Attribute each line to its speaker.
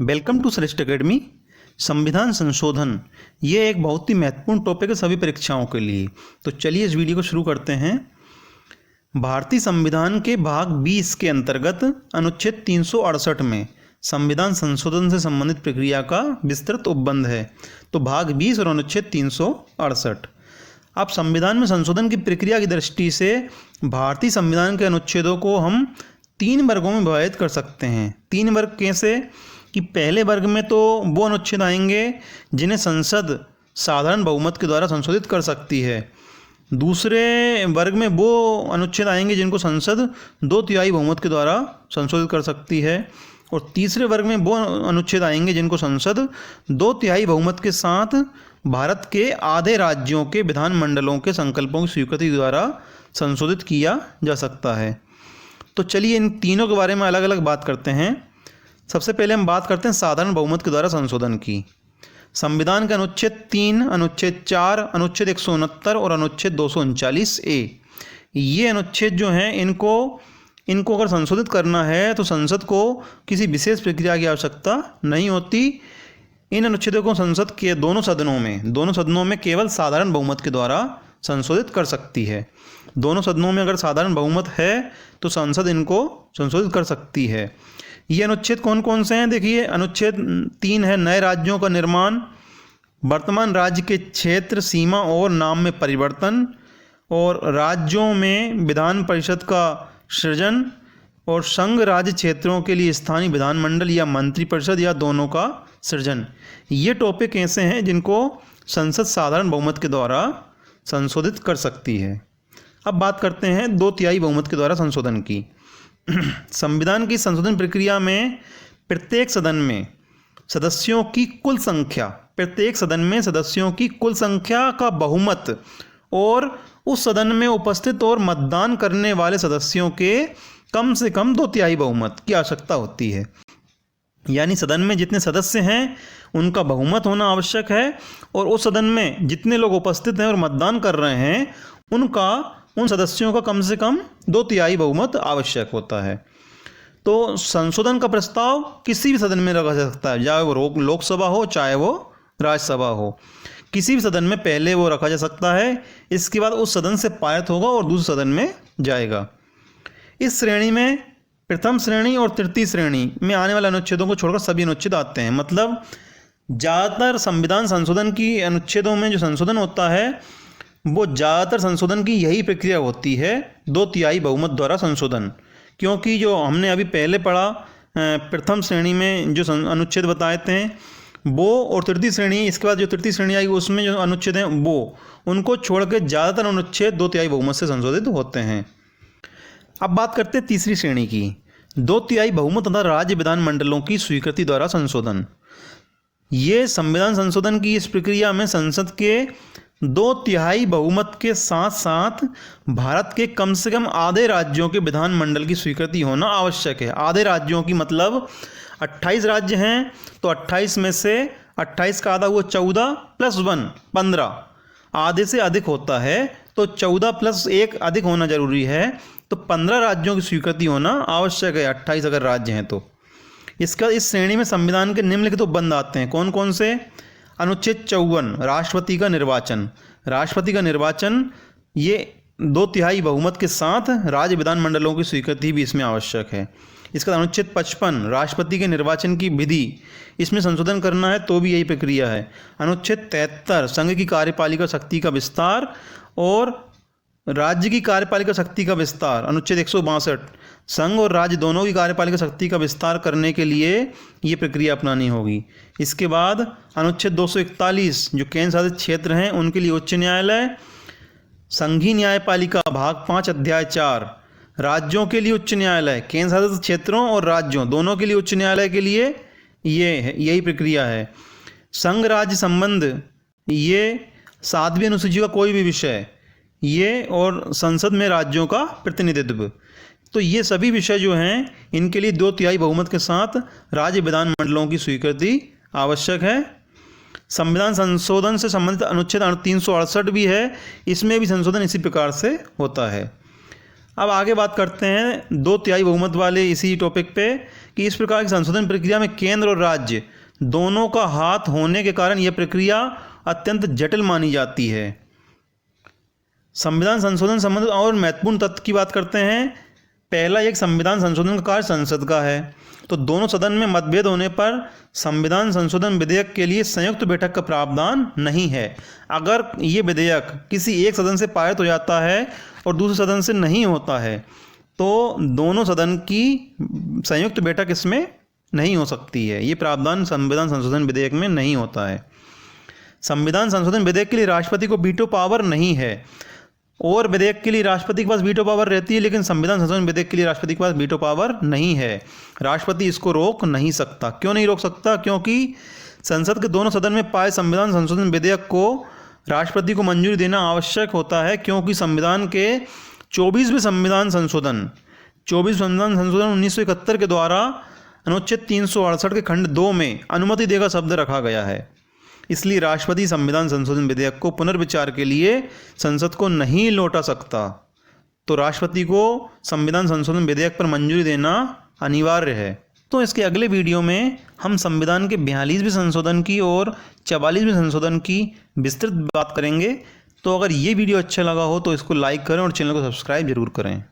Speaker 1: Welcome to श्रेष्ठ academy. संविधान संशोधन ये एक बहुत ही महत्वपूर्ण टॉपिक है सभी परीक्षाओं के लिए। तो चलिए इस वीडियो को शुरू करते हैं। भारतीय संविधान के भाग 20 के अंतर्गत अनुच्छेद 368 में संविधान संशोधन से संबंधित प्रक्रिया का विस्तृत उपबंध है। तो भाग 20 और अनुच्छेद 368। अब संविधान में संशोधन की प्रक्रिया की दृष्टि से भारतीय संविधान के अनुच्छेदों को हम 3 वर्गों में विभाजित कर सकते हैं। 3 वर्ग कैसे कि पहले वर्ग में तो वो अनुच्छेद आएंगे जिन्हें संसद साधारण बहुमत के द्वारा संशोधित कर सकती है। दूसरे वर्ग में वो अनुच्छेद आएंगे जिनको संसद 2/3 बहुमत के द्वारा संशोधित कर सकती है। और तीसरे वर्ग में वो अनुच्छेद आएंगे जिनको संसद 2/3 बहुमत के साथ भारत के आधे राज्यों के विधानमंडलों के संकल्पों की स्वीकृति द्वारा संशोधित किया जा सकता है। तो चलिए इन तीनों के बारे में अलग अलग बात करते हैं। सबसे पहले हम बात करते हैं साधारण बहुमत के द्वारा संशोधन की। संविधान के अनुच्छेद 3, अनुच्छेद 4, अनुच्छेद 169 और अनुच्छेद 239A ये अनुच्छेद जो हैं इनको अगर संशोधित करना है तो संसद को किसी विशेष प्रक्रिया की आवश्यकता नहीं होती। इन अनुच्छेदों को संसद के दोनों सदनों में केवल साधारण बहुमत के द्वारा संशोधित कर सकती है। दोनों सदनों में अगर साधारण बहुमत है तो संसद इनको संशोधित कर सकती है। ये अनुच्छेद कौन कौन से हैं देखिए। अनुच्छेद 3 है नए राज्यों का निर्माण, वर्तमान राज्य के क्षेत्र, सीमा और नाम में परिवर्तन, और राज्यों में विधान परिषद का सृजन, और संघ राज्य क्षेत्रों के लिए स्थानीय विधानमंडल या मंत्री परिषद या दोनों का सृजन। ये टॉपिक ऐसे हैं जिनको संसद साधारण बहुमत के द्वारा संशोधित कर सकती है। अब बात करते हैं 2/3 बहुमत के द्वारा संशोधन की। संविधान की संशोधन प्रक्रिया में प्रत्येक सदन में सदस्यों की कुल संख्या का बहुमत और उस सदन में उपस्थित और मतदान करने वाले सदस्यों के कम से कम 2/3 बहुमत की आवश्यकता होती है। यानी सदन में जितने सदस्य हैं उनका बहुमत होना आवश्यक है, और उस सदन में जितने लोग उपस्थित हैं और मतदान कर रहे हैं उन सदस्यों का कम से कम 2/3 बहुमत आवश्यक होता है। तो संशोधन का प्रस्ताव किसी भी सदन में रखा जा सकता है, चाहे वो लोकसभा हो चाहे वो राज्यसभा हो। किसी भी सदन में पहले वो रखा जा सकता है, इसके बाद उस सदन से पारित होगा और दूसरे सदन में जाएगा। इस श्रेणी में प्रथम श्रेणी और तृतीय श्रेणी में आने वाले अनुच्छेदों को छोड़कर सभी अनुच्छेद आते हैं। मतलब ज़्यादातर संविधान संशोधन की अनुच्छेदों में जो संशोधन होता है वो ज़्यादातर संशोधन की यही प्रक्रिया होती है, 2/3 बहुमत द्वारा संशोधन। क्योंकि जो हमने अभी पहले पढ़ा प्रथम श्रेणी में जो अनुच्छेद बताए थे वो, और तृतीय श्रेणी, इसके बाद जो तृतीय श्रेणी आई उसमें जो अनुच्छेद हैं वो, उनको छोड़ के ज़्यादातर अनुच्छेद 2/3 बहुमत से संशोधित होते हैं। अब बात करते हैं तीसरी श्रेणी की, 2/3 बहुमत तथा राज्य विधानमंडलों की स्वीकृति द्वारा संशोधन। ये संविधान संशोधन की इस प्रक्रिया में संसद के 2/3 बहुमत के साथ साथ भारत के कम से कम आधे राज्यों के विधानमंडल की स्वीकृति होना आवश्यक है। आधे राज्यों की मतलब 28 राज्य हैं तो 28 में से 28 का आधा हुआ 14 + 1 15, आधे से अधिक होता है तो 14 + 1 अधिक होना जरूरी है, तो 15 राज्यों की स्वीकृति होना आवश्यक है 28 अगर राज्य हैं तो। इस श्रेणी में संविधान के निम्नलिखित उपबंध आते हैं। कौन कौन से? अनुच्छेद 54 राष्ट्रपति का निर्वाचन ये 2/3 बहुमत के साथ राज्य विधानमंडलों की स्वीकृति भी इसमें आवश्यक है। इसका अनुच्छेद 55 राष्ट्रपति के निर्वाचन की विधि, इसमें संशोधन करना है तो भी यही प्रक्रिया है। अनुच्छेद 73 संघ की कार्यपालिका शक्ति का विस्तार और राज्य की कार्यपालिका शक्ति का विस्तार। अनुच्छेद 162 संघ और राज्य दोनों की कार्यपालिका शक्ति का विस्तार करने के लिए ये प्रक्रिया अपनानी होगी। इसके बाद अनुच्छेद 241 जो केंद्र शासित क्षेत्र हैं उनके लिए उच्च न्यायालय, संघीय न्यायपालिका भाग 5 अध्याय 4 राज्यों के लिए उच्च न्यायालय, केंद्र शासित क्षेत्रों और राज्यों दोनों के लिए उच्च न्यायालय के लिए यही प्रक्रिया है। संघ राज्य संबंध ये 7वीं अनुसूची का कोई भी विषय ये, और संसद में राज्यों का प्रतिनिधित्व, तो ये सभी विषय जो हैं इनके लिए 2/3 बहुमत के साथ राज्य विधानमंडलों की स्वीकृति आवश्यक है। संविधान संशोधन से संबंधित अनुच्छेद 368 भी है, इसमें भी संशोधन इसी प्रकार से होता है। अब आगे बात करते हैं 2/3 बहुमत वाले इसी टॉपिक पे कि इस प्रकार की संशोधन प्रक्रिया में केंद्र और राज्य दोनों का हाथ होने के कारण यह प्रक्रिया अत्यंत जटिल मानी जाती है। संविधान संशोधन संबंधित और महत्वपूर्ण तथ्य की बात करते हैं। पहला, एक संविधान संशोधन का कार्य संसद का है, तो दोनों सदन में मतभेद होने पर संविधान संशोधन विधेयक के लिए संयुक्त बैठक का प्रावधान नहीं है। अगर ये विधेयक किसी एक सदन से पारित हो जाता है और दूसरे सदन से नहीं होता है तो दोनों सदन की संयुक्त बैठक इसमें नहीं हो सकती है। ये प्रावधान संविधान संशोधन विधेयक में नहीं होता है। संविधान संशोधन विधेयक के लिए राष्ट्रपति को वीटो पावर नहीं है, और विधेयक के लिए राष्ट्रपति के पास वीटो पावर रहती है, लेकिन संविधान संशोधन विधेयक के लिए राष्ट्रपति के पास वीटो पावर नहीं है। राष्ट्रपति इसको रोक नहीं सकता। क्यों नहीं रोक सकता? क्योंकि संसद के दोनों सदन में पाए संविधान संशोधन विधेयक को राष्ट्रपति को मंजूरी देना आवश्यक होता है, क्योंकि संविधान के 24वें संविधान संशोधन 1971 के द्वारा अनुच्छेद 368 के खंड 2 में अनुमति देगा शब्द रखा गया है। इसलिए राष्ट्रपति संविधान संशोधन विधेयक को पुनर्विचार के लिए संसद को नहीं लौटा सकता। तो राष्ट्रपति को संविधान संशोधन विधेयक पर मंजूरी देना अनिवार्य है। तो इसके अगले वीडियो में हम संविधान के 42वें संशोधन की और 44वें संशोधन की विस्तृत बात करेंगे। तो अगर ये वीडियो अच्छा लगा हो तो इसको लाइक करें और चैनल को सब्सक्राइब जरूर करें।